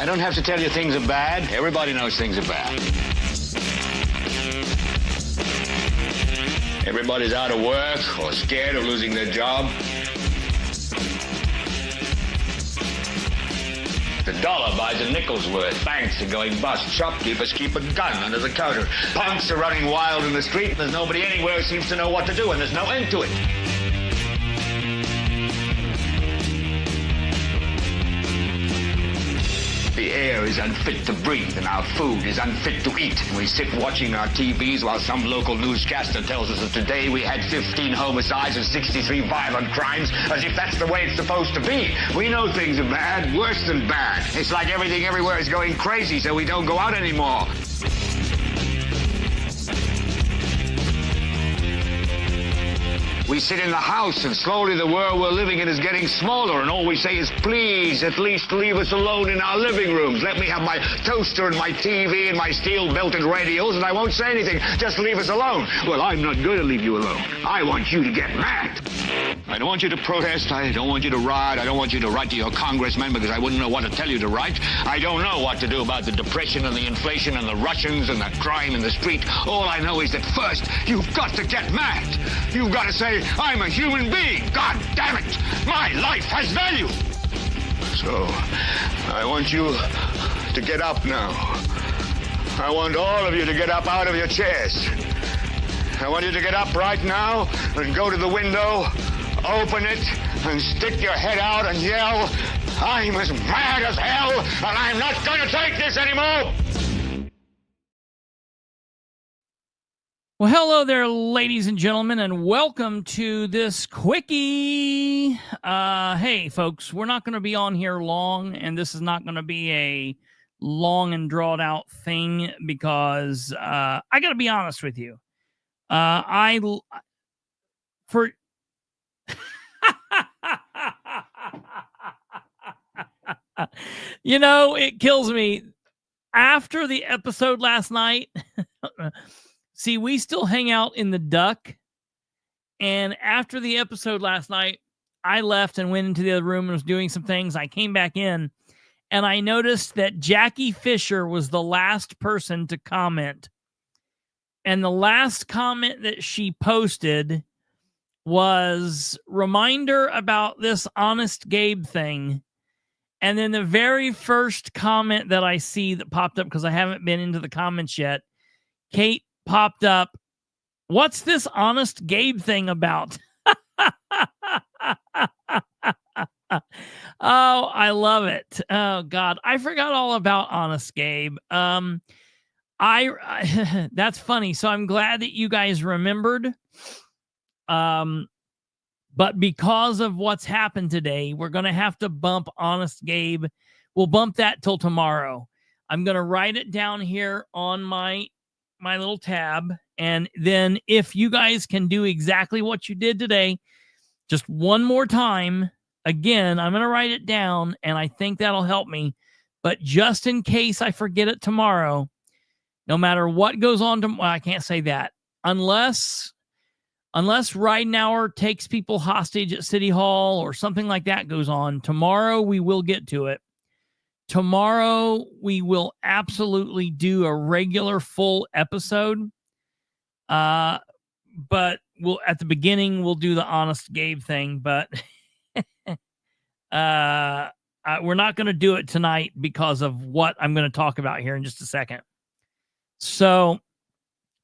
I don't have to tell you things are bad. Everybody knows things are bad. Everybody's out of work or scared of losing their job. The dollar buys a nickel's worth. Banks are going bust. Shopkeepers keep a gun under the counter. Punks are running wild in the street, and there's nobody anywhere who seems to know what to do, and there's no end to it. The air is unfit to breathe, and our food is unfit to eat. And we sit watching our TVs while some local newscaster tells us that today we had 15 homicides and 63 violent crimes, as if that's the way it's supposed to be. We know things are bad, worse than bad. It's like everything everywhere is going crazy, so we don't go out anymore. We sit in the house, and slowly the world we're living in is getting smaller, and all we say is, please, at least leave us alone in our living rooms. Let me have my toaster and my TV and my steel-belted radios, and I won't say anything. Just leave us alone. Well, I'm not going to leave you alone. I want you to get mad. I don't want you to protest. I don't want you to riot. I don't want you to write to your congressman because I wouldn't know what to tell you to write. I don't know what to do about the depression and the inflation and the Russians and the crime in the street. All I know is that first, you've got to get mad. You've got to say, I'm a human being. God damn it. My life has value. So, I want you to get up now. I want all of you to get up out of your chairs. I want you to get up right now and go to the window, open it, and stick your head out and yell, I'm as mad as hell, and I'm not going to take this anymore. Well, hello there, ladies and gentlemen, and welcome to this Quickie. Hey, folks, we're not going to be on here long, and this is not going to be a long and drawn out thing because I got to be honest with you. You know, it kills me. After the episode last night, see, we still hang out in the Duck. And after the episode last night, I left and went into the other room and was doing some things. I came back in and I noticed that Jackie Fisher was the last person to comment. And the last comment that she posted was reminder about this Honest Gabe thing. And then the very first comment that I see that popped up, because I haven't been into the comments yet, Kate popped up, what's this Honest Gabe thing about? Oh, I love it. Oh, God. I forgot all about Honest Gabe. That's funny. So I'm glad that you guys remembered. But because of what's happened today, we're going to have to bump Honest Gabe. We'll bump that till tomorrow. I'm going to write it down here on my little tab. And then if you guys can do exactly what you did today, just one more time, again, I'm going to write it down and I think that'll help me. But just in case I forget it tomorrow, no matter what goes on, well, I can't say that unless Ridenhour takes people hostage at City Hall or something like that goes on. Tomorrow we will get to it. Tomorrow we will absolutely do a regular full episode. But at the beginning we'll do the Honest Gabe thing, but we're not going to do it tonight because of what I'm going to talk about here in just a second. So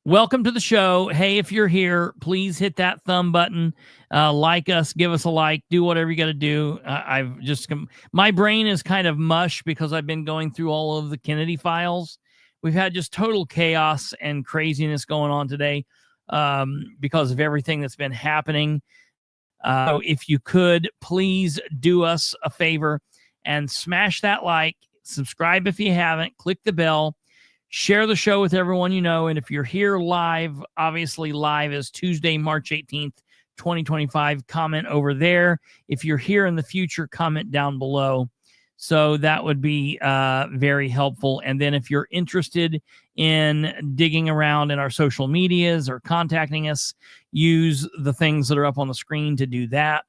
welcome to the show. Hey, if you're here, please hit that thumb button, like us, give us a like, do whatever you got to do. My brain is kind of mush because I've been going through all of the Kennedy files. We've had just total chaos and craziness going on today because of everything that's been happening. So if you could, please do us a favor and smash that like, subscribe if you haven't, click the bell. Share the show with everyone you know. And if you're here live, obviously live is Tuesday, March 18th, 2025. Comment over there. If you're here in the future, comment down below. So that would be very helpful. And then if you're interested in digging around in our social medias or contacting us, use the things that are up on the screen to do that.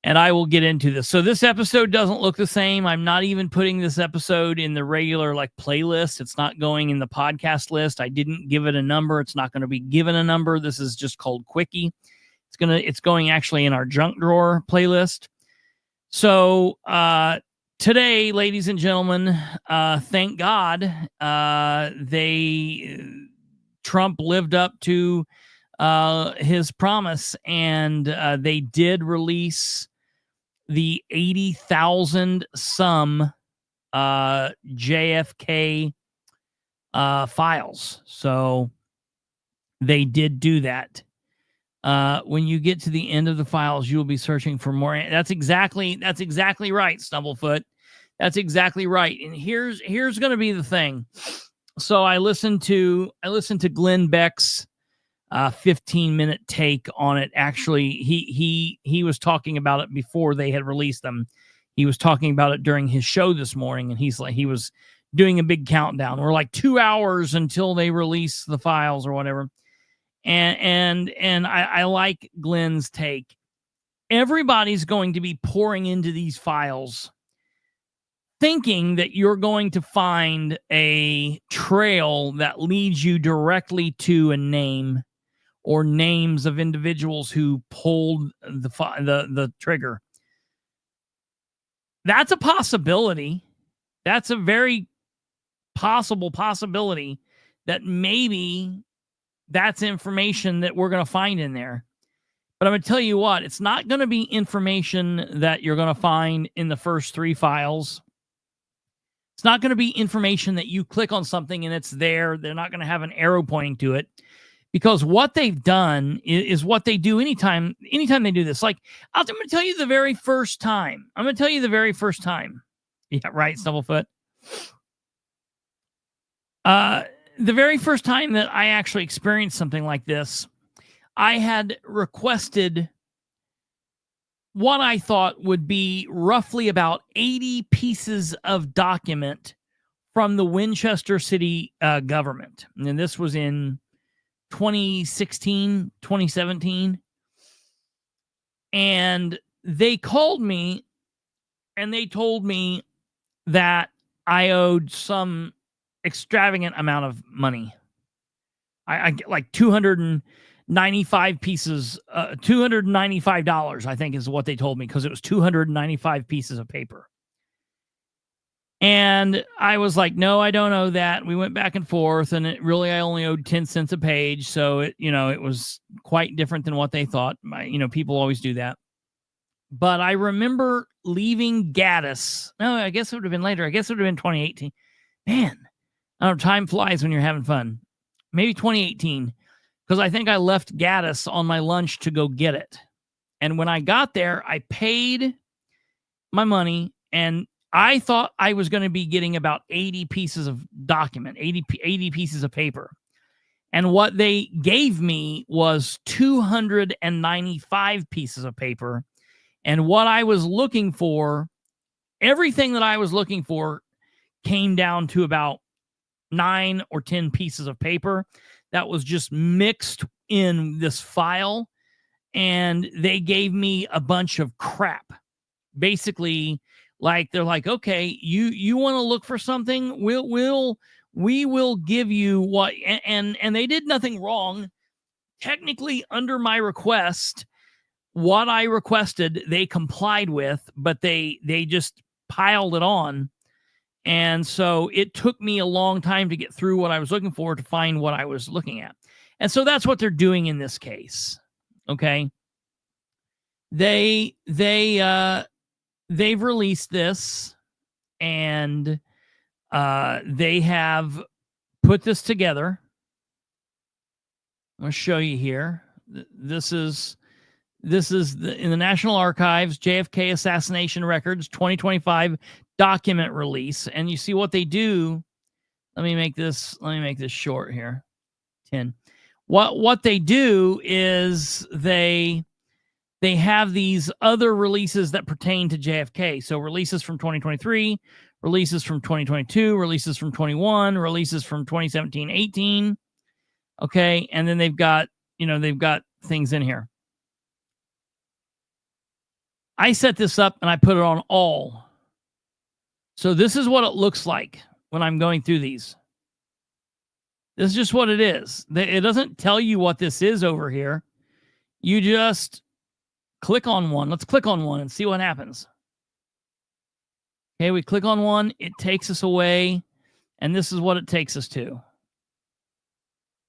and I will get into this. So this episode doesn't look the same. I'm not even putting this episode in the regular like playlist. It's not going in the podcast list. I didn't give it a number. It's not going to be given a number. This is just called Quickie. It's going actually in our junk drawer playlist. So today, ladies and gentlemen, thank God Trump lived up to his promise, and they did release the 80,000 some JFK files. So they did do that. When you get to the end of the files, you will be searching for more. That's exactly right, Stumblefoot. That's exactly right. And here's going to be the thing. So I listened to Glenn Beck's 15-minute take on it. Actually, he was talking about it before they had released them. He was talking about it during his show this morning, and he was doing a big countdown. We're like 2 hours until they release the files or whatever. And I like Glenn's take. Everybody's going to be pouring into these files thinking that you're going to find a trail that leads you directly to a name or names of individuals who pulled the trigger. That's a possibility. That's a very possible possibility that maybe that's information that we're going to find in there. But I'm going to tell you what, it's not going to be information that you're going to find in the first 3 files. It's not going to be information that you click on something and it's there. They're not going to have an arrow pointing to it, because what they've done is what they do anytime they do this. Like, I'm going to tell you the very first time. Yeah, right, Stumblefoot. The very first time that I actually experienced something like this, I had requested what I thought would be roughly about 80 pieces of document from the Winchester City government. And this was in 2016, 2017. And they called me and they told me that I owed some extravagant amount of money. I get like 295 pieces, $295, I think is what they told me, because it was 295 pieces of paper. And I was like, no, I don't owe that. We went back and forth, and I only owed 10 cents a page. So it was quite different than what they thought. People always do that. But I remember leaving Gaddis. No, I guess it would have been later. I guess it would have been 2018. Man, I don't know, time flies when you're having fun. Maybe 2018, because I think I left Gaddis on my lunch to go get it. And when I got there, I paid my money, and I thought I was going to be getting about 80 pieces of document, 80 pieces of paper. And what they gave me was 295 pieces of paper. And what I was looking for, everything that I was looking for, came down to about 9 or 10 pieces of paper that was just mixed in this file. And they gave me a bunch of crap. Basically, like, they're like, okay, you want to look for something? We will give you what, and they did nothing wrong. Technically, under my request, what I requested, they complied with, but they just piled it on. And so it took me a long time to get through what I was looking for to find what I was looking at. And so that's what they're doing in this case. Okay. They've released this, and they have put this together. I'm going to show you here. This is in the National Archives, JFK Assassination Records 2025 document release. And you see what they do. Let me make this short here. 10. What they do is they have these other releases that pertain to JFK. So releases from 2023, releases from 2022, releases from 21, releases from 2017, 18. Okay. And then they've got things in here. I set this up and I put it on all. So this is what it looks like when I'm going through these. This is just what it is. It doesn't tell you what this is over here. You just click on one. Let's click on one and see what happens. Okay, we click on one. It takes us away. And this is what it takes us to.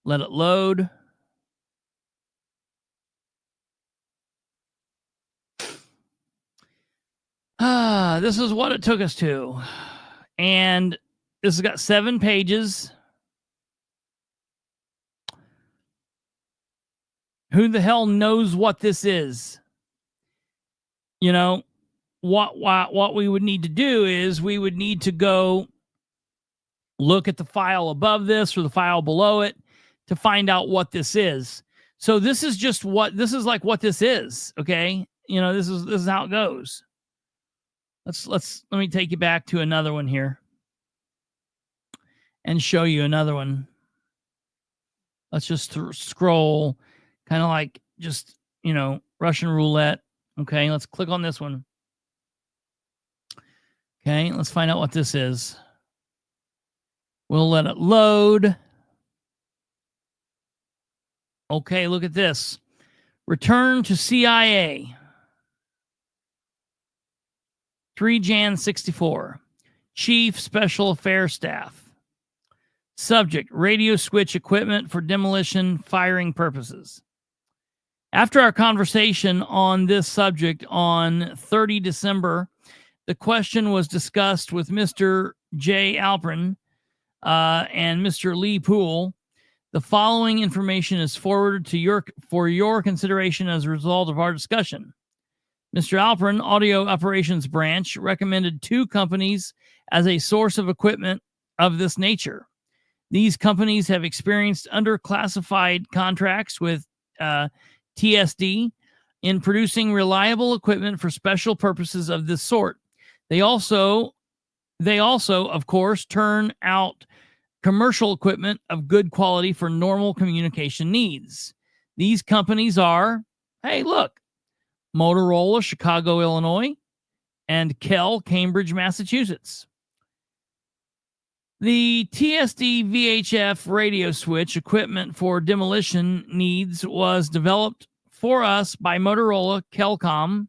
Let it load. This is what it took us to. And this has got 7 pages. Who the hell knows what this is? You know, what we would need to do is we would need to go look at the file above this or the file below it to find out what this is. So this is just what this is like what this is, okay? You know, this is how it goes. Let me take you back to another one here and show you another one. Let's just scroll kind of like just, you know, Russian roulette. Okay, let's click on this one. Okay, let's find out what this is. We'll let it load. Okay, look at this. Return to CIA. 3 Jan 64. Chief Special Affairs Staff. Subject, radio switch equipment for demolition firing purposes. After our conversation on this subject on 30 December, the question was discussed with Mr. J. Alprin and Mr. Lee Poole. The following information is forwarded to for your consideration as a result of our discussion. Mr. Alprin, Audio Operations Branch, recommended 2 companies as a source of equipment of this nature. These companies have experienced underclassified contracts with TSD in producing reliable equipment for special purposes of this sort. They also, of course, turn out commercial equipment of good quality for normal communication needs. These companies are, hey, look, Motorola, Chicago, Illinois, and Kell, Cambridge, Massachusetts. The TSD VHF radio switch equipment for demolition needs was developed for us by Motorola Kelcom.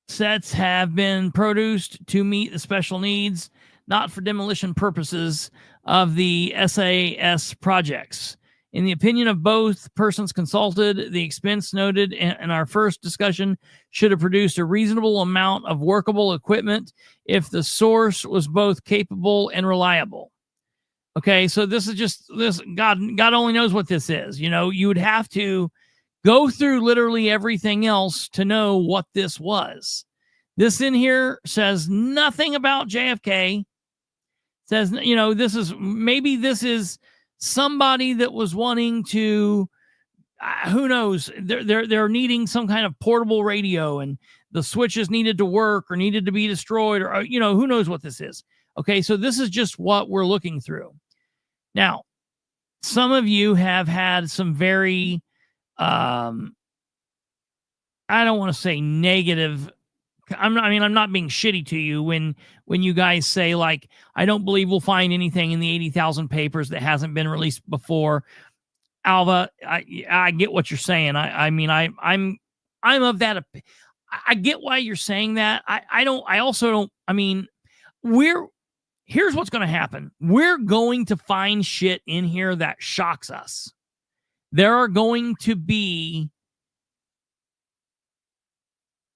Sets have been produced to meet the special needs, not for demolition purposes of the SAS projects. In the opinion of both persons consulted, the expense noted in our first discussion should have produced a reasonable amount of workable equipment if the source was both capable and reliable. Okay, so this is just this. God only knows what this is. You know, you would have to go through literally everything else to know what this was. This in here says nothing about JFK. Says, you know, this is somebody that was wanting to, who knows, they're needing some kind of portable radio and the switches needed to work or needed to be destroyed or, you know, who knows what this is. Okay, so this is just what we're looking through. Now, some of you have had some very, I don't want to say negative. I'm not being shitty to you when you guys say, like, I don't believe we'll find anything in the 80,000 papers that hasn't been released before. Alva, I get what you're saying. I'm of that. I get why you're saying that. Here's what's going to happen. We're going to find shit in here that shocks us. There are going to be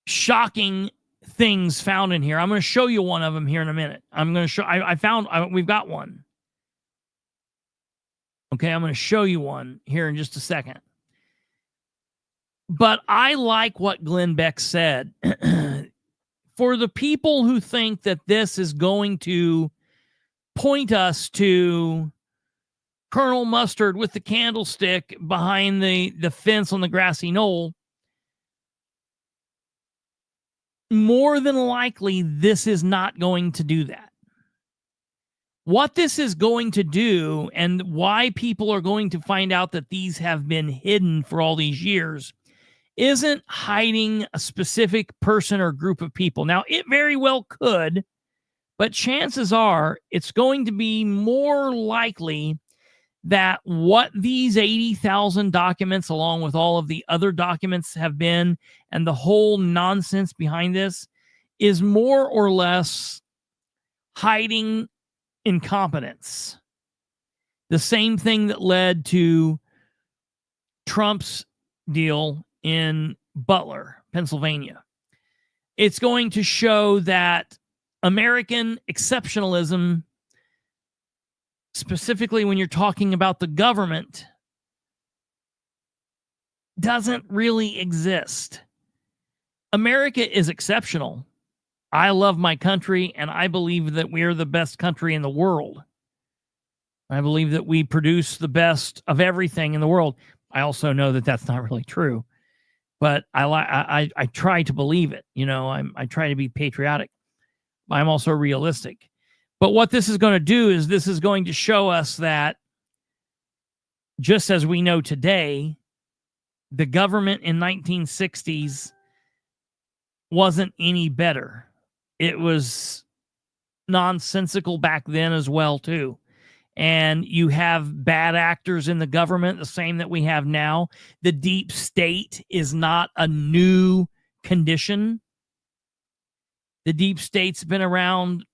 shocking things found in here. I'm going to show you one of them here in a minute. I'm going to show, we've got one. Okay, I'm going to show you one here in just a second. But I like what Glenn Beck said. For the people who think that this is going to point us to Colonel Mustard with the candlestick behind the fence on the grassy knoll, more than likely, this is not going to do that. What this is going to do and why people are going to find out that these have been hidden for all these years isn't hiding a specific person or group of people. Now, it very well could, but chances are it's going to be more likely that what these 80,000 documents, along with all of the other documents, have been, and the whole nonsense behind this, is more or less hiding incompetence. The same thing that led to Trump's deal in Butler, Pennsylvania. It's going to show that American exceptionalism, specifically when you're talking about the government, doesn't really exist. America is exceptional. I love my country, and I believe that we are the best country in the world. I believe that we produce the best of everything in the world. I also know that that's not really true, but I try to believe it. You know, I try to be patriotic. I'm also realistic. But what this is going to do is this is going to show us that just as we know today, the government in 1960s wasn't any better. It was nonsensical back then as well, too. And you have bad actors in the government, the same that we have now. The deep state is not a new condition. The deep state's been around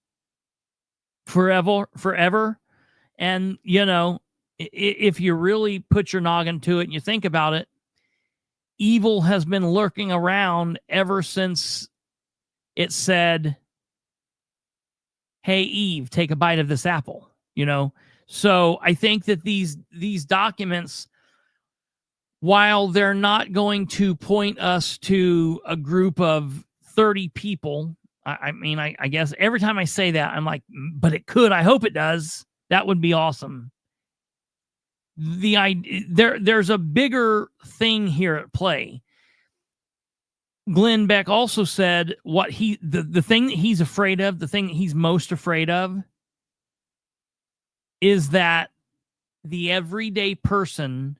forever. And, you know, if you really put your noggin to it and you think about it, evil has been lurking around ever since it said, hey, Eve, take a bite of this apple, you know? So I think that these documents, while they're not going to point us to a group of 30 people, I mean, I guess every time I say that, I'm like, but it could. I hope it does. That would be awesome. There's a bigger thing here at play. Glenn Beck also said what the thing that he's afraid of, the thing that he's most afraid of, is that the everyday person,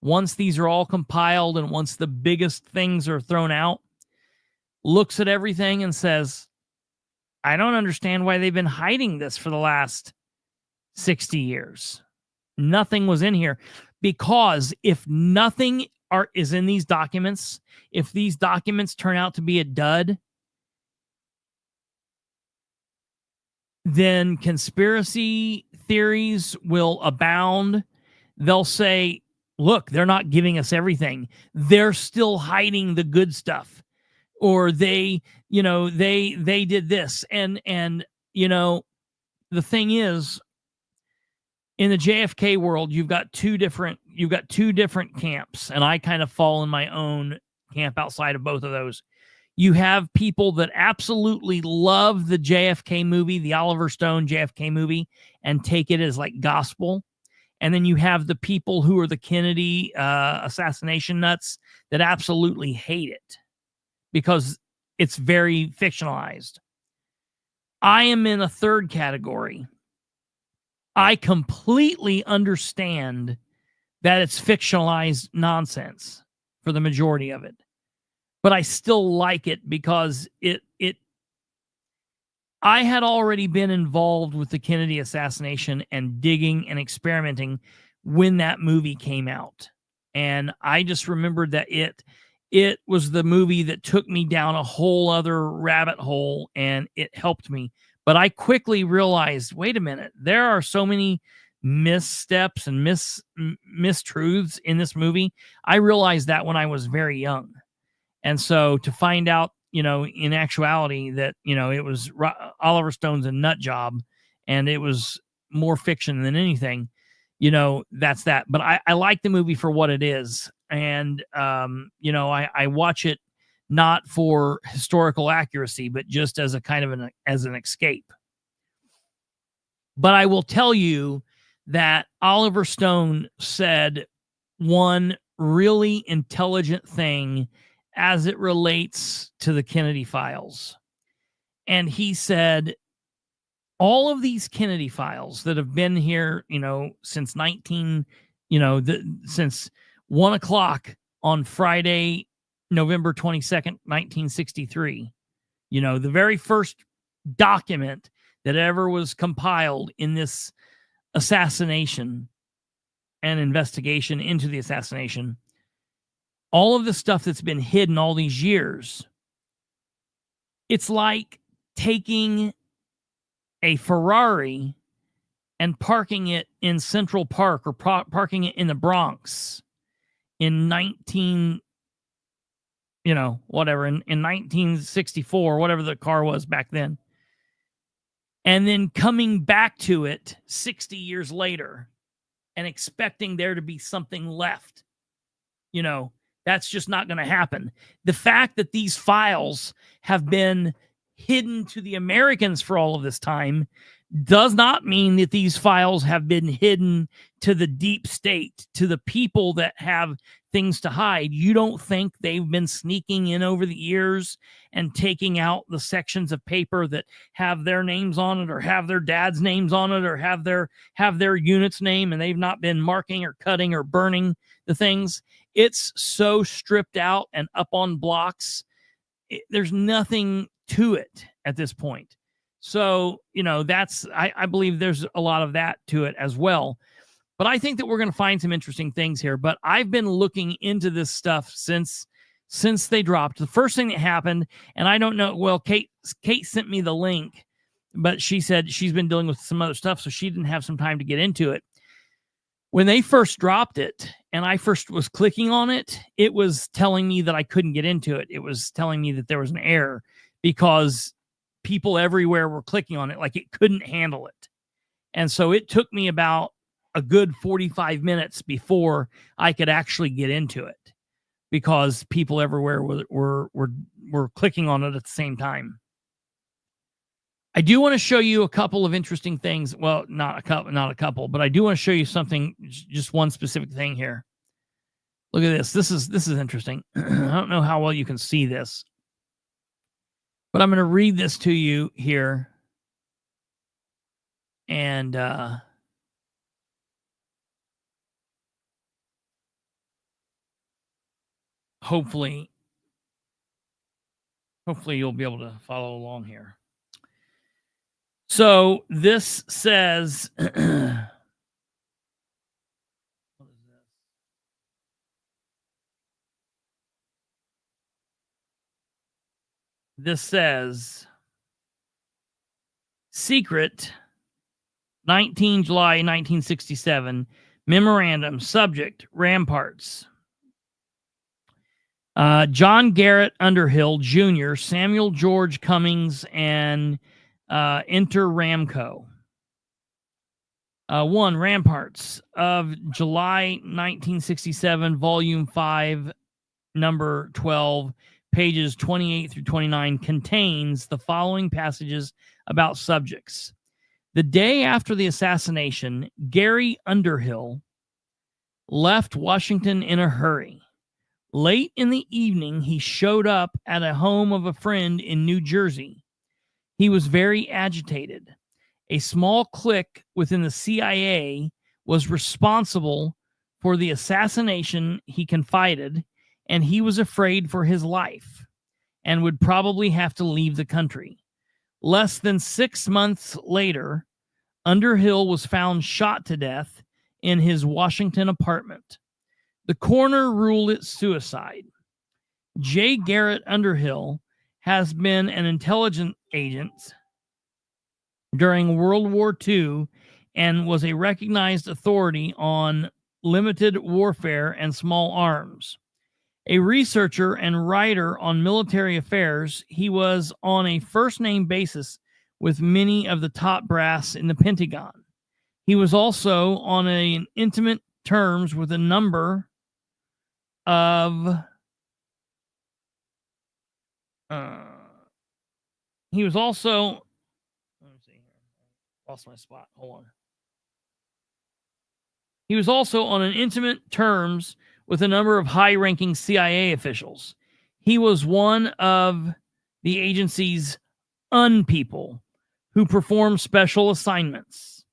once these are all compiled and once the biggest things are thrown out, looks at everything and says, I don't understand why they've been hiding this for the last 60 years. Nothing was in here. Because if nothing is in these documents, if these documents turn out to be a dud, then conspiracy theories will abound. They'll say, look, they're not giving us everything. They're still hiding the good stuff. Or they did this. And you know, the thing is, in the JFK world, you've got two different camps, and I kind of fall in my own camp outside of both of those. You have people that absolutely love the JFK movie, the Oliver Stone JFK movie, and take it as like gospel. And then you have the people who are the Kennedy assassination nuts that absolutely hate it because it's very fictionalized. I am in a third category. I completely understand that it's fictionalized nonsense for the majority of it. But I still like it because I had already been involved with the Kennedy assassination and digging and experimenting when that movie came out. And I just remembered that it was the movie that took me down a whole other rabbit hole, and it helped me. But I quickly realized, wait a minute, there are so many missteps and mistruths in this movie. I realized that when I was very young. And so to find out, you know, in actuality that, you know, it was Oliver Stone's a nut job and it was more fiction than anything, you know, that's that. But I like the movie for what it is. And, you know, I watch it not for historical accuracy, but just as a kind of as an escape. But I will tell you that Oliver Stone said one really intelligent thing as it relates to the Kennedy files. And he said, all of these Kennedy files that have been here, since since 1 o'clock on Friday, November 22nd, 1963, the very first document that ever was compiled in this assassination and investigation into the assassination, all of the stuff that's been hidden all these years, it's like taking a Ferrari and parking it in Central Park or parking it in the Bronx in 1964, whatever the car was back then, and then coming back to it 60 years later and expecting there to be something left. That's just not going to happen. The fact that these files have been hidden to the Americans for all of this time does not mean that these files have been hidden to the deep state, to the people that have things to hide. You don't think they've been sneaking in over the years and taking out the sections of paper that have their names on it, or have their dad's names on it, or have their unit's name, and they've not been marking or cutting or burning the things? It's so stripped out and up on blocks. There's nothing to it at this point. So, I believe there's a lot of that to it as well. But I think that we're going to find some interesting things here. But I've been looking into this stuff since they dropped. The first thing that happened, and I don't know, well, Kate sent me the link, but she said she's been dealing with some other stuff, so she didn't have some time to get into it. When they first dropped it, and I first was clicking on it, it was telling me that I couldn't get into it. It was telling me that there was an error because people everywhere were clicking on it, like it couldn't handle it. And so it took me about a good 45 minutes before I could actually get into it, because people everywhere were clicking on it at the same time. I do want to show you a couple of interesting things. Well, not a couple, but I do want to show you something, just one specific thing here. Look at this. This is interesting. I don't know how well you can see this, but I'm going to read this to you here. And hopefully you'll be able to follow along here. So this says, what is this? This says, secret, 19 July 1967, memorandum, subject, ramparts. John Garrett Underhill Jr., Samuel George Cummings, and Enter Ramco. 1. Ramparts of July 1967, Volume 5, Number 12, pages 28 through 29, contains the following passages about subjects. The day after the assassination, Gary Underhill left Washington in a hurry. Late in the evening, he showed up at a home of a friend in New Jersey. He was very agitated. A small clique within the CIA was responsible for the assassination, he confided, and he was afraid for his life and would probably have to leave the country. Less than 6 months later, Underhill was found shot to death in his Washington apartment. The coroner ruled it suicide. J. Garrett Underhill has been an intelligence agent during World War II and was a recognized authority on limited warfare and small arms. A researcher and writer on military affairs, he was on a first-name basis with many of the top brass in the Pentagon. He was also on an intimate terms with a number of he was also, let me see here. Lost my spot. Hold on. He was also on an intimate terms with a number of high-ranking CIA officials. He was one of the agency's people who performed special assignments.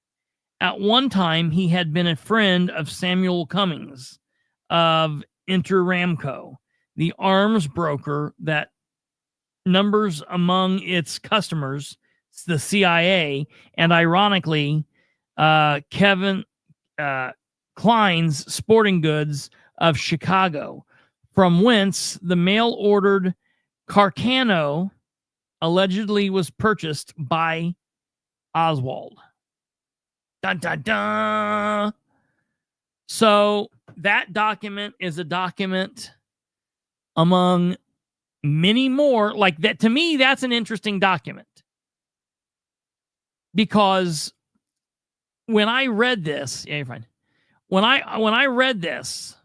At one time, he had been a friend of Samuel Cummings of Interamco, the arms broker that numbers among its customers the CIA, and ironically, Kevin Klein's Sporting Goods of Chicago, from whence the mail-ordered Carcano allegedly was purchased by Oswald. Dun, dun, dun. So that document is a document among many more. Like that, to me, that's an interesting document. Because when I read this, yeah, you're fine. When I read this,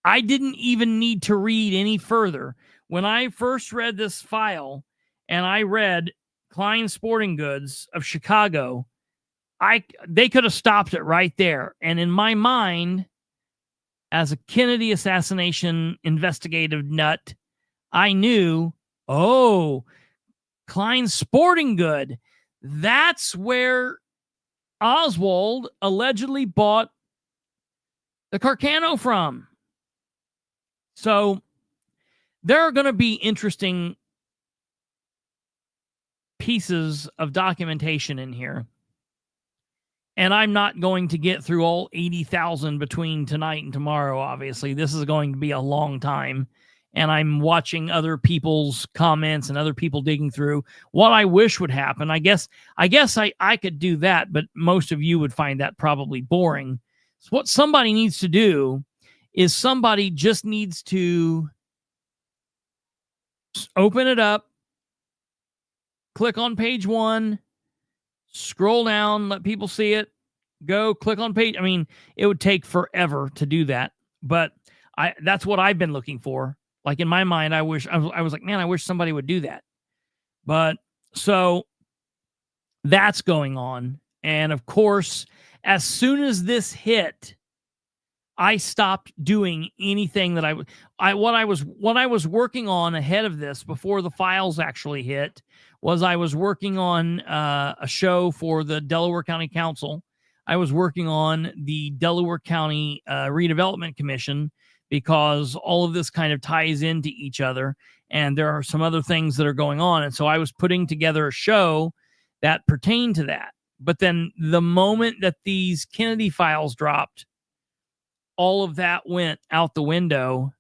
I didn't even need to read any further. When I first read this file and I read Klein Sporting Goods of Chicago, they could have stopped it right there. And in my mind, as a Kennedy assassination investigative nut, I knew, oh, Klein Sporting Good. That's where Oswald allegedly bought the Carcano from. So there are going to be interesting pieces of documentation in here. And I'm not going to get through all 80,000 between tonight and tomorrow, obviously. This is going to be a long time. And I'm watching other people's comments and other people digging through what I wish would happen. I guess I could do that, but most of you would find that probably boring. So what somebody needs to do is somebody just needs to open it up, click on page 1, scroll down, let people see it, go click on page. I mean, it would take forever to do that, but that's what I've been looking for. Like in my mind, I was like, man, I wish somebody would do that. But so that's going on. And of course, as soon as this hit, I stopped doing anything that what I was working on ahead of this before the files actually hit was I was working on a show for the Delaware County Council. I was working on the Delaware County Redevelopment Commission, because all of this kind of ties into each other. And there are some other things that are going on. And so I was putting together a show that pertained to that. But then the moment that these Kennedy files dropped, all of that went out the window.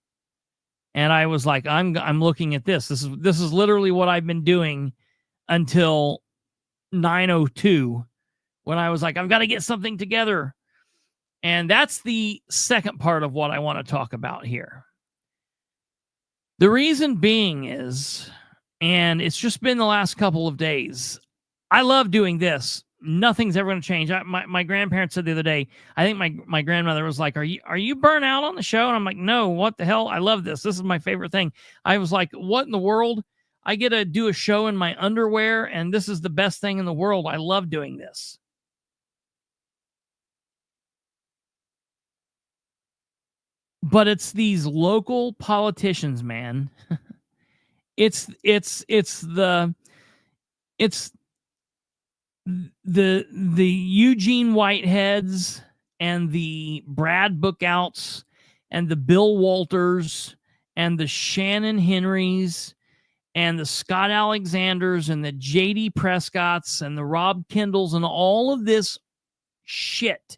And I was like, I'm looking at this. This is literally what I've been doing until 9:02, when I was like, I've got to get something together. And that's the second part of what I want to talk about here. The reason being is, and it's just been the last couple of days, I love doing this. Nothing's ever going to change. My grandparents said the other day, I think my grandmother was like, are you burnt out on the show? And I'm like, no, what the hell? I love this. This is my favorite thing. I was like, what in the world? I get to do a show in my underwear, and this is the best thing in the world. I love doing this. But it's these local politicians, man. It's the Eugene Whiteheads and the Brad Bookouts and the Bill Walters and the Shannon Henrys and the Scott Alexanders and the J.D. Prescotts and the Rob Kendalls and all of this shit.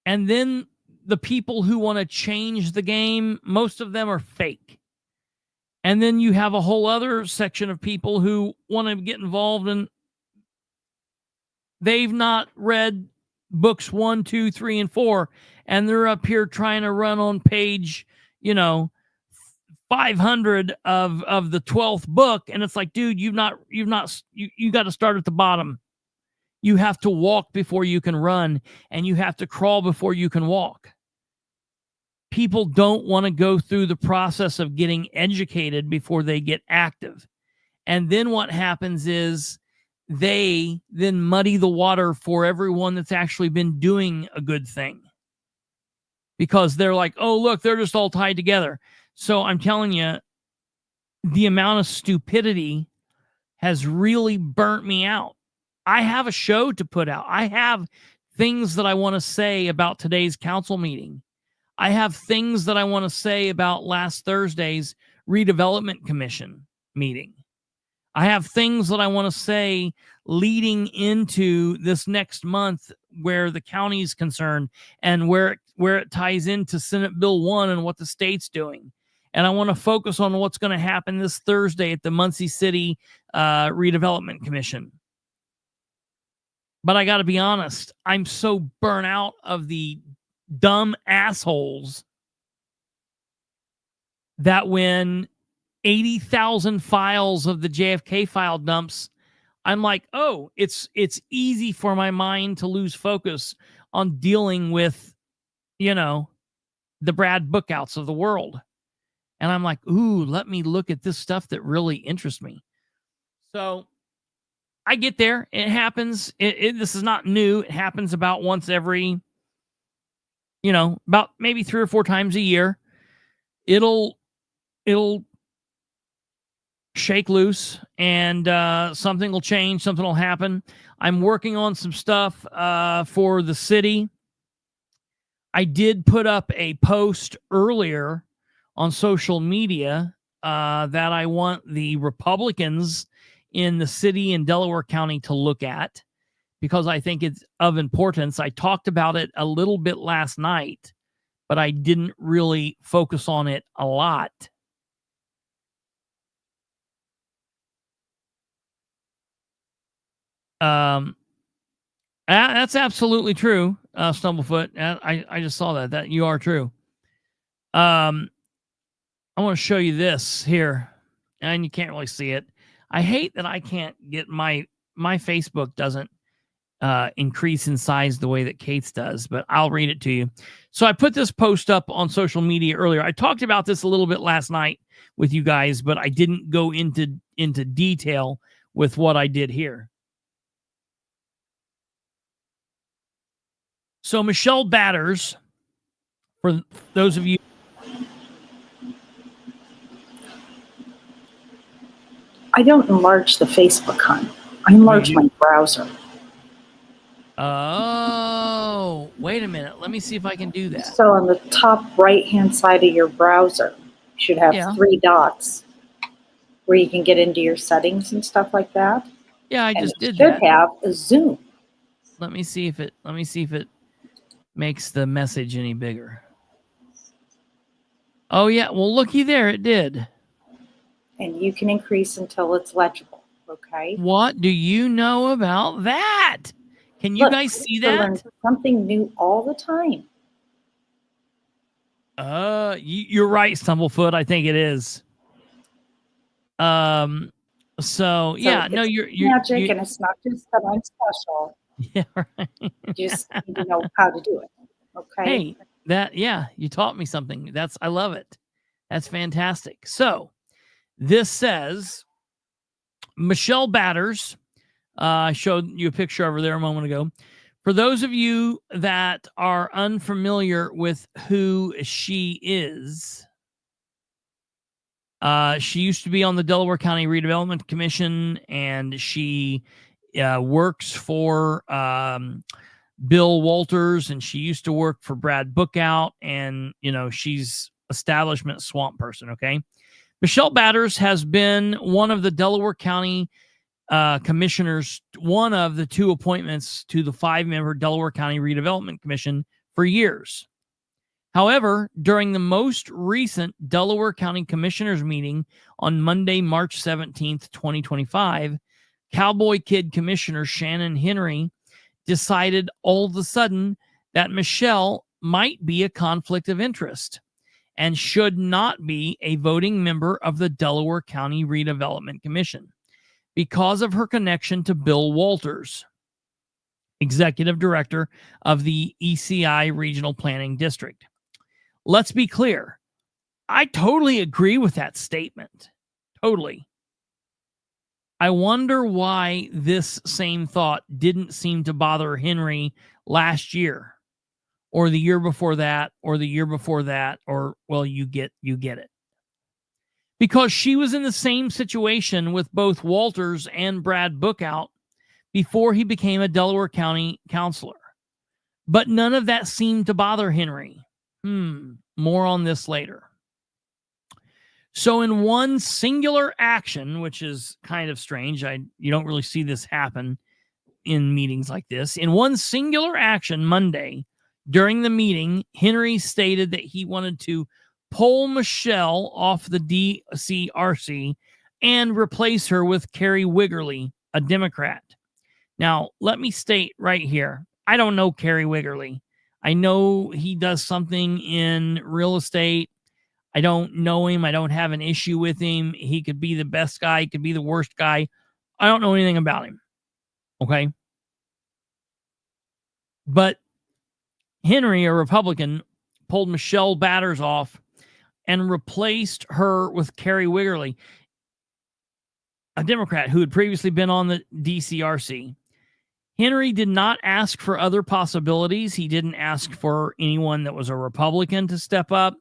And then the people who want to change the game, most of them are fake. And then you have a whole other section of people who want to get involved, and they've not read books 1, 2, 3, and 4, and they're up here trying to run on page, 500 of the 12th book, and it's like, dude, you got to start at the bottom. You have to walk before you can run, and you have to crawl before you can walk. People don't want to go through the process of getting educated before they get active. And then what happens is they then muddy the water for everyone that's actually been doing a good thing. Because they're like, oh, look, they're just all tied together. So I'm telling you, the amount of stupidity has really burnt me out. I have a show to put out. I have things that I want to say about today's council meeting. I have things that I want to say about last Thursday's Redevelopment Commission meeting. I have things that I want to say leading into this next month where the county is concerned and where it ties into Senate Bill 1 and what the state's doing. And I want to focus on what's going to happen this Thursday at the Muncie City Redevelopment Commission. But I got to be honest, I'm so burnt out of the dumb assholes that when 80,000 files of the JFK file dumps, I'm like, oh, it's easy for my mind to lose focus on dealing with, the Brad Bookouts of the world. And I'm like, ooh, let me look at this stuff that really interests me. So I get there. It happens. This is not new. It happens about once every, about maybe 3 or 4 times a year. It'll shake loose and something will change. Something will happen. I'm working on some stuff for the city. I did put up a post earlier on social media that I want the Republicans in the city and Delaware County to look at because I think it's of importance. I talked about it a little bit last night, but I didn't really focus on it a lot. That's absolutely true, Stumblefoot. I just saw that you are true. I want to show you this here, and you can't really see it. I hate that I can't get my Facebook doesn't increase in size the way that Kate's does, but I'll read it to you. So I put this post up on social media earlier. I talked about this a little bit last night with you guys, but I didn't go into detail with what I did here. So Michelle Batters, for those of you. I don't enlarge the Facebook, hon. I enlarge my browser. Oh, wait a minute. Let me see if I can do that. So on the top right-hand side of your browser, you should have 3 dots where you can get into your settings and stuff like that. Yeah, I just did that. It should have a zoom. Let me see if it makes the message any bigger. Oh yeah, well looky there, it did. And you can increase until it's legible, okay? What do you know about that? Can you guys see that? Learn something new all the time. You're right, Stumblefoot. I think it is. So yeah, no, you're magic, and it's not just that I'm special. Yeah, right. You just need to know how to do it. Okay. Hey, you taught me something. I love it. That's fantastic. So this says Michelle Batters. I showed you a picture of her there a moment ago. For those of you that are unfamiliar with who she is, she used to be on the Delaware County Redevelopment Commission, and she works for Bill Walters, and she used to work for Brad Bookout, and she's establishment swamp person. Okay. Michelle Batters has been one of the Delaware County commissioners, one of the 2 appointments to the 5-member Delaware County Redevelopment Commission for years. However, during the most recent Delaware County Commissioners meeting on Monday, March 17th, 2025, Cowboy Kid Commissioner Shannon Henry decided all of a sudden that Michelle might be a conflict of interest and should not be a voting member of the Delaware County Redevelopment Commission because of her connection to Bill Walters, Executive Director of the ECI Regional Planning District. Let's be clear. I totally agree with that statement. Totally. I wonder why this same thought didn't seem to bother Henry last year, or the year before that, or the year before that, or, well, you get it. because she was in the same situation with both Walters and Brad Bookout before he became a Delaware County councilor. But none of that seemed to bother Henry. More on this later. So in one singular action, which is kind of strange, you don't really see this happen in meetings like this. In one singular action Monday, during the meeting, Henry stated that he wanted to pull Michelle off the DCRC and replace her with Carrie Wiggerly, a Democrat. Now, let me state right here, I don't know Carrie Wiggerly. I know he does something in real estate. I don't know him. I don't have an issue with him. He could be the best guy. He could be the worst guy. I don't know anything about him. Okay? But Henry, a Republican, pulled Michelle Batters off and replaced her with Carrie Wiggerly, a Democrat who had previously been on the DCRC. Henry did not ask for other possibilities. He didn't ask for anyone that was a Republican to step up.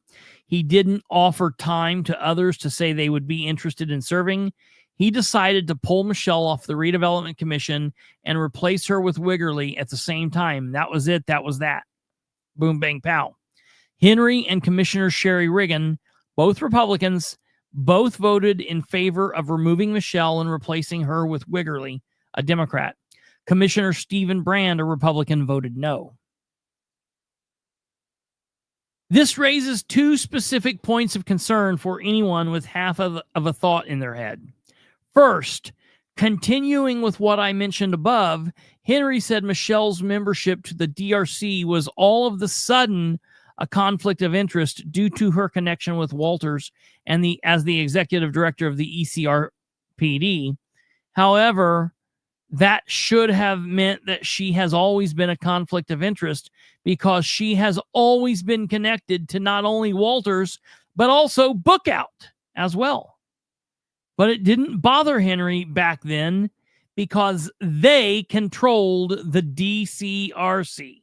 He didn't offer time to others to say they would be interested in serving. He decided to pull Michelle off the Redevelopment Commission and replace her with Wiggerly at the same time. That was it. That was that. Boom, bang, pow. Henry and Commissioner Sherry Riggin, both Republicans, both voted in favor of removing Michelle and replacing her with Wiggerly, a Democrat. Commissioner Stephen Brand, a Republican, voted no. This raises two specific points of concern for anyone with half of a thought in their head. First, continuing with what I mentioned above, Henry said Michelle's membership to the DRC was all of the sudden a conflict of interest due to her connection with Walters and as the executive director of the ECRPD. However, that should have meant that she has always been a conflict of interest because she has always been connected to not only Walters, but also Bookout as well. But it didn't bother Henry back then because they controlled the DCRC.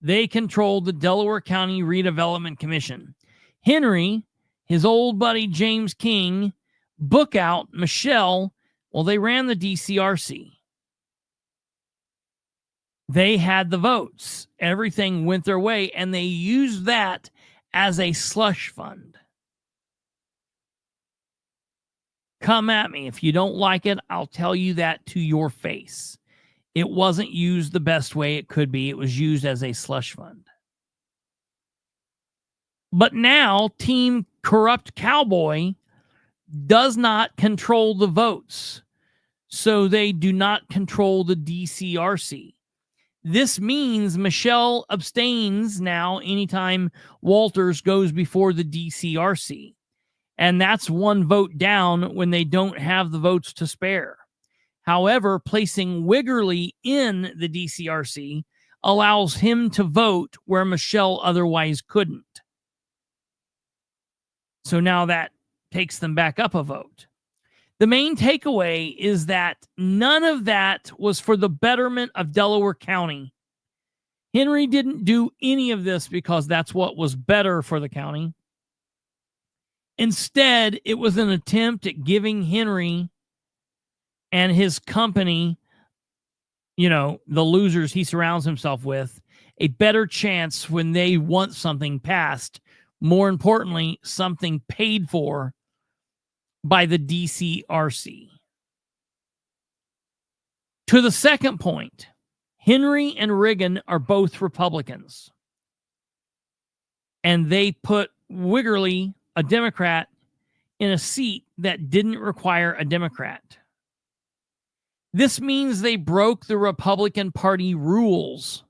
They controlled the Delaware County Redevelopment Commission. Henry, his old buddy James King, Bookout, Michelle, well, they ran the DCRC. They had the votes. Everything went their way, and they used that as a slush fund. Come at me. If you don't like it, I'll tell you that to your face. It wasn't used the best way it could be. It was used as a slush fund. But now, Team Corrupt Cowboy does not control the votes. So they do not control the DCRC. This means Michelle abstains now anytime Walters goes before the DCRC. And that's one vote down when they don't have the votes to spare. However, placing Wiggerly in the DCRC allows him to vote where Michelle otherwise couldn't. So now that takes them back up a vote. The main takeaway is that none of that was for the betterment of Delaware County. Henry didn't do any of this because that's what was better for the county. Instead, it was an attempt at giving Henry and his company, the losers he surrounds himself with, a better chance when they want something passed. More importantly, something paid for by the DCRC. To the second point, Henry and Riggin are both Republicans. And they put Wiggerly, a Democrat, in a seat that didn't require a Democrat. This means they broke the Republican Party rules,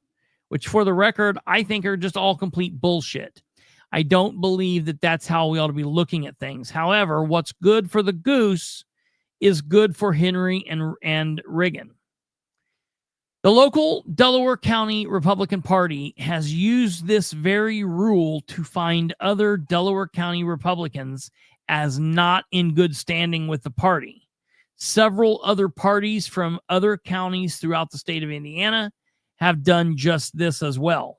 which for the record, I think are just all complete bullshit. I don't believe that that's how we ought to be looking at things. However, what's good for the goose is good for Henry and Riggin. The local Delaware County Republican Party has used this very rule to find other Delaware County Republicans as not in good standing with the party. Several other parties from other counties throughout the state of Indiana have done just this as well.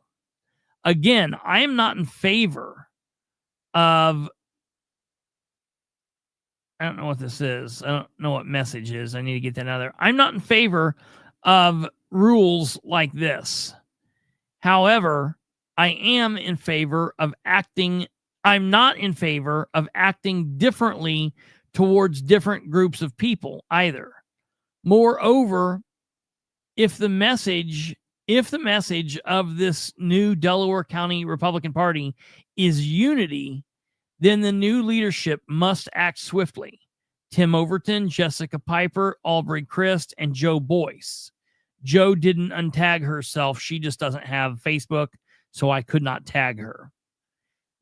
Again, I am not in favor of I don't know what this is. I don't know what message is. I need to get that out of there. I'm not in favor of rules like this. However, I am in favor of acting. I'm not in favor of acting differently towards different groups of people either. Moreover, if the message of this new Delaware County Republican Party is unity, then the new leadership must act swiftly. Tim Overton, Jessica Piper, Aubrey Christ, and Joe Boyce. Joe didn't untag herself. She just doesn't have Facebook, so I could not tag her.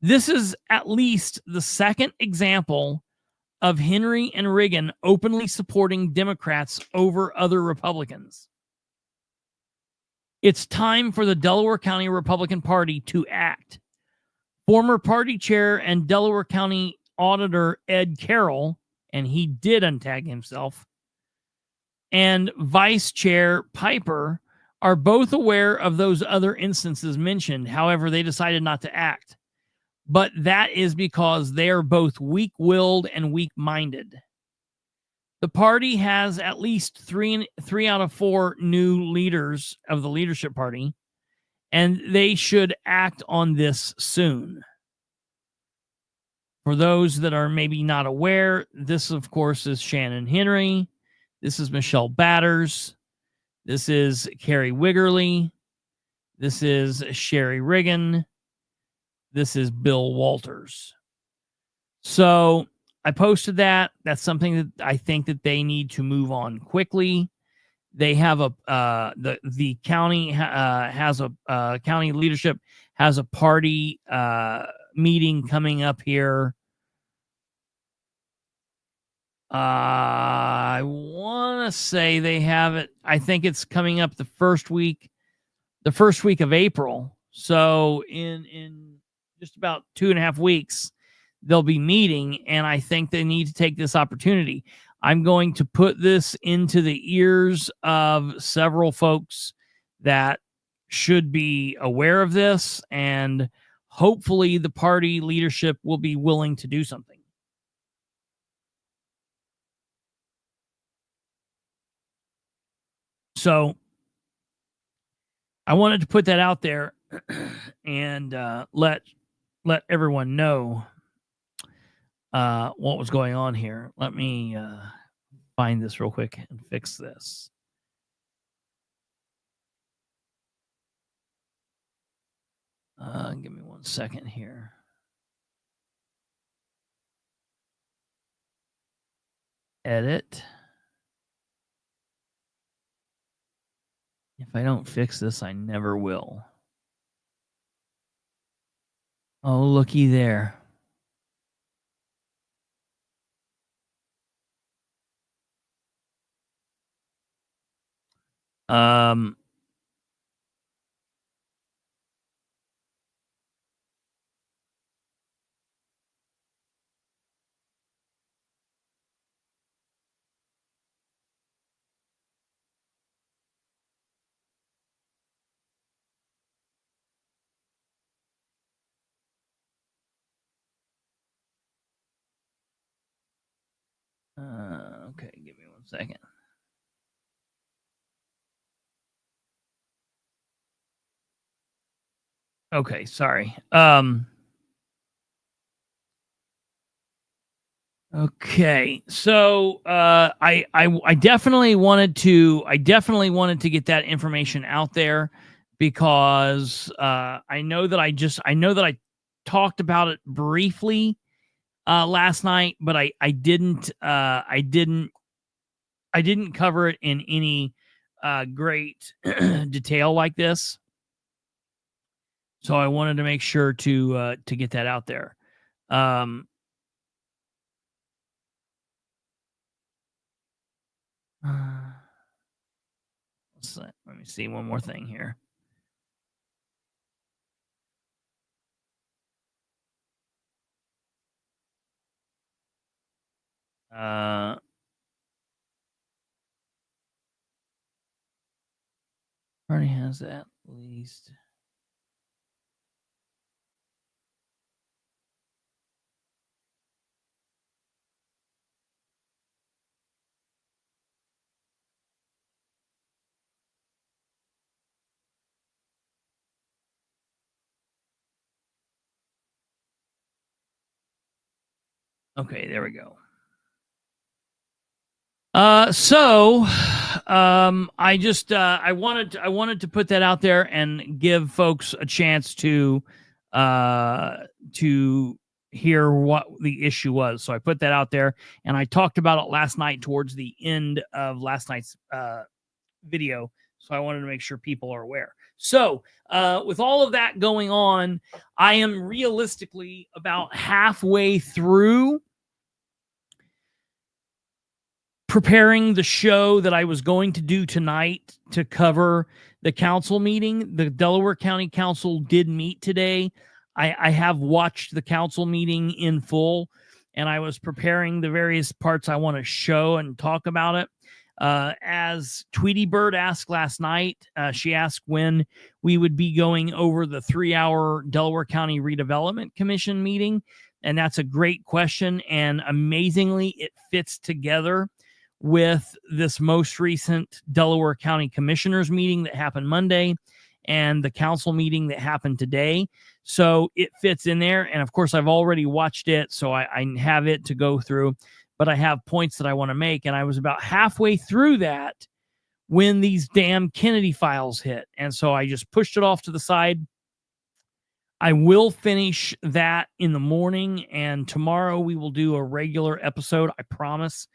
This is at least the second example of Henry and Reagan openly supporting Democrats over other Republicans. It's time for the Delaware County Republican Party to act. Former party chair and Delaware County Auditor Ed Carroll, and he did untag himself, and Vice Chair Piper are both aware of those other instances mentioned. However, they decided not to act. But that is because they are both weak-willed and weak-minded. The party has at least three out of 4 new leaders of the leadership party, and they should act on this soon. For those that are maybe not aware, this, of course, is Shannon Henry. This is Michelle Batters. This is Carrie Wiggerly. This is Sherry Riggin. This is Bill Walters. So I posted that. That's something that I think that they need to move on quickly. They have the county has a county leadership has a party meeting coming up here. I want to say they have it. I think it's coming up the first week of April. So in just about 2.5 weeks, they'll be meeting, and I think they need to take this opportunity. I'm going to put this into the ears of several folks that should be aware of this, and hopefully the party leadership will be willing to do something. So I wanted to put that out there and let everyone know what was going on here. Let me find this real quick and fix this. Give me 1 second here. Edit. If I don't fix this, I never will. Oh, looky there. Okay, give me 1 second. Okay, sorry. Okay, so I definitely wanted to get that information out there because I know that I talked about it briefly last night, but I didn't cover it in any great detail like this. So I wanted to make sure to get that out there. Let me see one more thing here. Already has at least. Okay, there we go. I wanted to put that out there and give folks a chance to hear what the issue was. So I put that out there, and I talked about it last night towards the end of last night's video. So I wanted to make sure people are aware. So with all of that going on, I am realistically about halfway through preparing the show that I was going to do tonight to cover the council meeting. The Delaware County Council did meet today. I have watched the council meeting in full, and I was preparing the various parts I want to show and talk about it. As Tweety Bird asked last night, she asked when we would be going over the 3-hour Delaware County Redevelopment Commission meeting. And that's a great question. And amazingly, it fits together with this most recent Delaware County Commissioners meeting that happened Monday and the council meeting that happened today. So it fits in there. And of course, I've already watched it, so I have it to go through, but I have points that I want to make. And I was about halfway through that when these damn Kennedy files hit. And so I just pushed it off to the side. I will finish that in the morning, and tomorrow we will do a regular episode. I promise.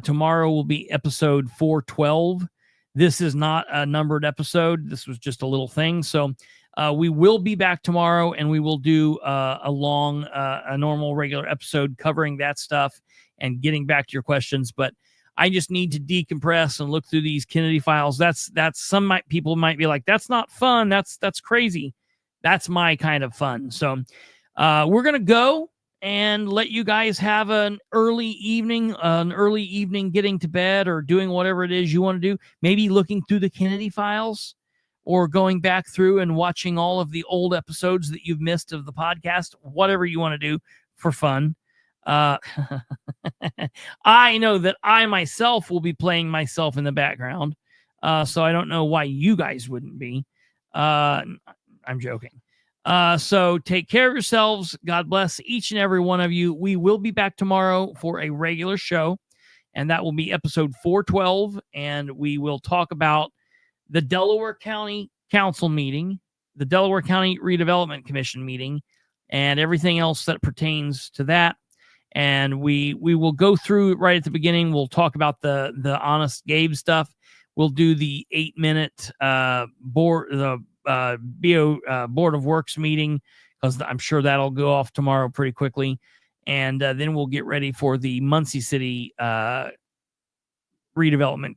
Tomorrow will be episode 412. This is not a numbered episode. This was just a little thing. So we will be back tomorrow, and we will do a normal regular episode covering that stuff and getting back to your questions. But I just need to decompress and look through these Kennedy files. That's people might be like, that's not fun. That's crazy. That's my kind of fun. So we're going to go and let you guys have an early evening getting to bed or doing whatever it is you want to do. Maybe looking through the Kennedy files or going back through and watching all of the old episodes that you've missed of the podcast, whatever you want to do for fun. I know that I myself will be playing myself in the background. So I don't know why you guys wouldn't be. I'm joking. So take care of yourselves. God bless each and every one of you. We will be back tomorrow for a regular show, and that will be episode 412. And we will talk about the Delaware County Council meeting, the Delaware County Redevelopment Commission meeting, and everything else that pertains to that. And we will go through right at the beginning. We'll talk about the Honest Gabe stuff. We'll do the 8-minute board of Works meeting, because I'm sure that'll go off tomorrow pretty quickly. And then we'll get ready for the Muncie City Redevelopment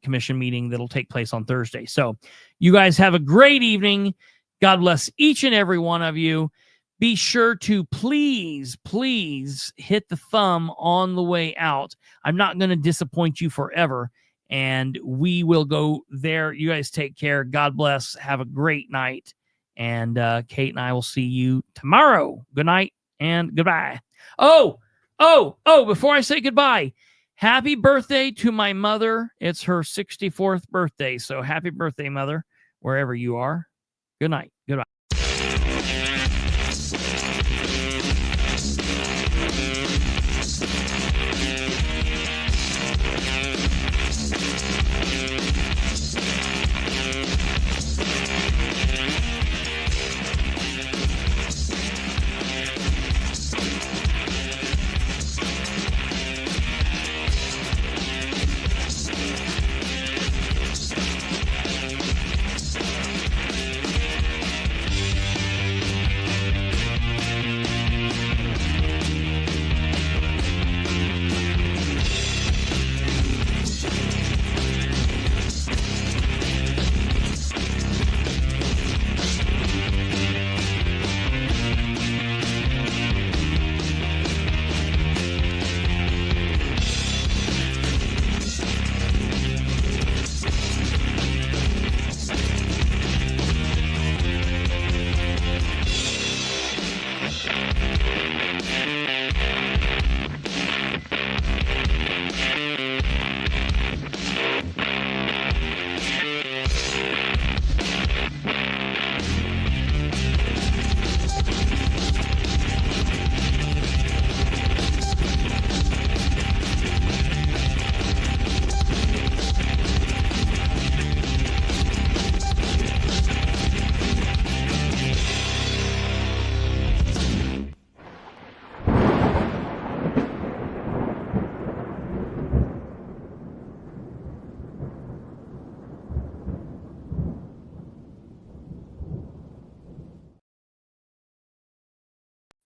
Commission meeting that'll take place on Thursday. So you guys have a great evening. God bless each and every one of you. Be sure to please hit the thumb on the way out. I'm not going to disappoint you forever. And we will go there. You guys take care. God bless. Have a great night. And Kate and I will see you tomorrow. Good night and goodbye. Oh, before I say goodbye, happy birthday to my mother. It's her 64th birthday. So happy birthday, Mother, wherever you are. Good night. Goodbye.